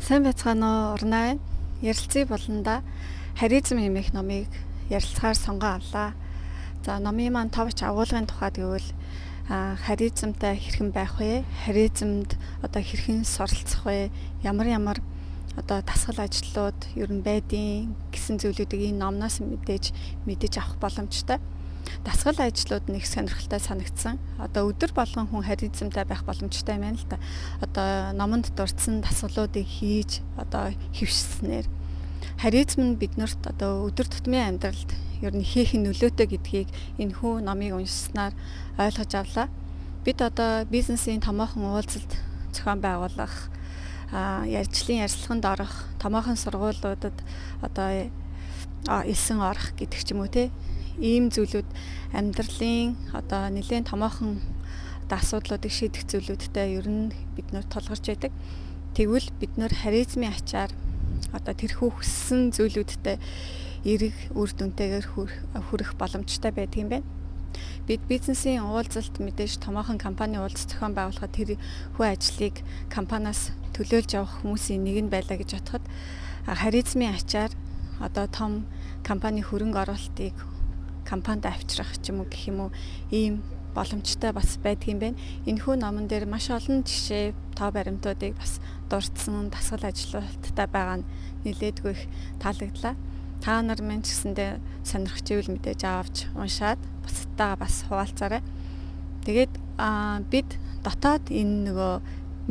Сайн байцгаана уу урнаа. Ярилцъя болонда харизм хэмээх номыг ярилцахаар сонгон авлаа. За номын маань товч агуулгын тухайд гэвэл харизмтай хэрхэн байх вэ? Харизмд одоо хэрхэн суралцах вэ? Ямар одоо дасгал ажлууд ер нь байдیں۔ Гэсэн зүйлүүдийг энэ номноос мэдээж авах боломжтой. Дасгал ажлууд нь их сонирхолтой санагдсан. Одоо өдөр болгон хүн харизмтай байх боломжтой юм байна л да. Одоо номонд дурдсан дасгалуудыг хийж одоо хөвшснээр харизм нь биднэрт одоо өдөр тутмын амьдралд ер нь хийх нөлөөтэй гэдгийг энэ хүү номыг уншсанаар ойлгож авлаа. Бид одоо бизнесийн томоохон уулзалт зохион байгуулах, ярилцлаганд орох, томоохон сургуулиудад одоо элсэн орох гэдэг ч юм уу те. Ийм зүйлүүд амьдралын одоо нэлээд томоохон асуудлуудыг шийдэх зүйлүүдтэй ер нь бид нөр тулгарч байдаг. Тэгвэл бид нөр харизмын ачаар одоо тэрхүү хүссэн зүйлүүдтэй эрэг үр дүнтэйгээр хүрэх боломжтой байдаг юм байна. Бид бизнесийн уулзалт мэдээж томоохон компани уулзалт зохион байгуулахад тэр хүү ажлыг компаниас төлөөлж явах хүмүүсийн нэг нь байлаа гэж бодоход харизмын ачаар одоо том компани хөрөнгө оруулалтыг компанид авчрах ч юм уу гэх юм уу ийм боломжтой бас байдаг юм байна. Энэхүү номон дээр маш олон жишээ, тоо баримтуудыг бас дурдсан дасгал ажлуудтай байгаа нь нэлээдгүй их таалагдлаа. Та нар минь ч гэсэндээ сонирхч ивэл мэдээж авч уншаад бусдтайгаа бас хуваалцаарай. Тэгээд бид дотоод энэ нөгөө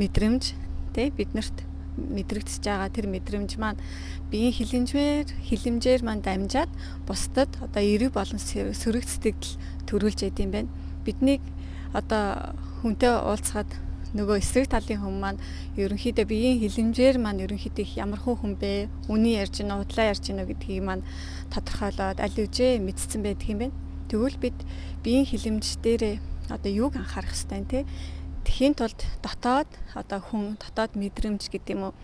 мэдрэмж тэ биднэрт мэдрэгдэж байгаа тэр мэдрэмж маань биеийн хилэмжээр маань дамжаад бусдад одоо эрэг болон сөрөг сэтгэл төрүүлж яд юм байна. Биднийг одоо хүнтэй уулзахад нөгөө эсрэг талын хүн маань ерөнхийдөө биеийн хилэмжээр маань ерөнхийдөө ямар хүн бэ? Үний ярьж гинэ, удлаа ярьж гинэ гэдгийг маань тодорхойлоод аль үжээ мэдсэн байдаг юм байна. Тэгвэл бид биеийн хилэмж дээрээ одоо юуг анхаарах ёстой юм те? Тэхийн тулд дотоод одоо хүн дотоод мэдрэмж гэдэг юм уу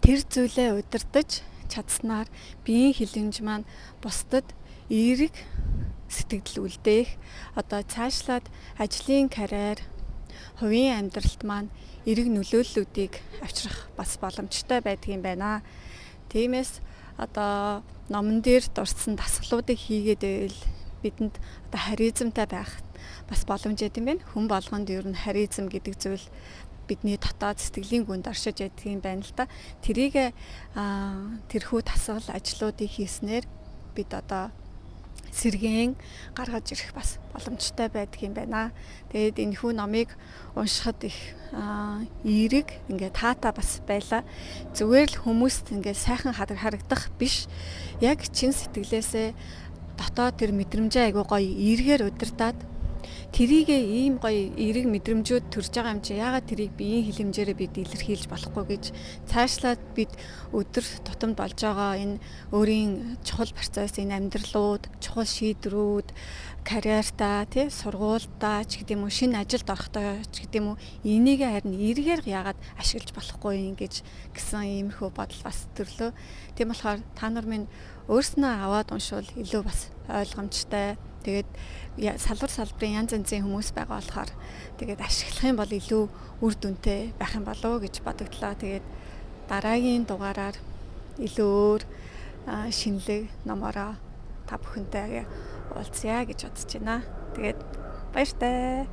тэр зүйлээ удирдах чадсанаар биеийн хилэмж маань бусдад эерэг сэтгэл үлдээх одоо цаашлаад ажлын карьер, хувийн амьдралд маань эерэг нөлөөллүүдийг авчрах бас боломжтой байдаг юм байна. Тиймээс одоо номон дээр дурдсан дасгалуудыг хийгээд байвал бидэнд одоо харизмтай байх бас боломж юм байна. Хүн болгонд ер нь харизм гэдэг зүйл бидний дотоод сэтгэлийн гүнд оршиж байдаг юм байна л да. Тэрийг тэрхүү дасгал ажлуудыг хийснээр бид одоо сэргээн гаргаж ирэх бас боломжтой байдаг юм байна. Тэгээд энэ хүү номыг уншихад их эерэг ингээд таатай бас байла. Зүгээр л хүмүүст ингээд сайхан харагдах биш. Яг чин сэтгэлээсээ дотоод тэр мэдрэмжээ айгуу гоё эргээр удирдаад тэрийг ийм гоё эерэг мэдрэмжүүд төрж байгаа юм чи яагаад тэрийг биеийн хилэмжээрээ бид илэрхийлж болохгүй гэж цаашлаад бид өдөр тутамд болж байгаа энэ өөрийн чухал процесс, энэ амьдралууд, чухал шийдвэрүүд, карьертаа, тий сургуультаа ч гэдэм үү, шинэ ажилд орохдоо ч гэдэм үү, энийг харин эргээр яагаад ашиглаж болохгүй юм гэж гисэн иймэрхүү бодол бас төрлөө. Тийм болохоор та нар минь өөрснөө аваад уншвал илүү бас ойлгомжтой. Тэгээд салбарын янз янзын хүмүүс байгаа болохоор тэгээд ашиглах юм бол илүү үр дүнтэй байх юм болов уу гэж бодогдлоо. Тэгээд дараагийн дугаараар илүү өөр шинэлэг номороо та бүхэнтэйгээ уулзъя гэж бодож байна. Тэгээд баяртай.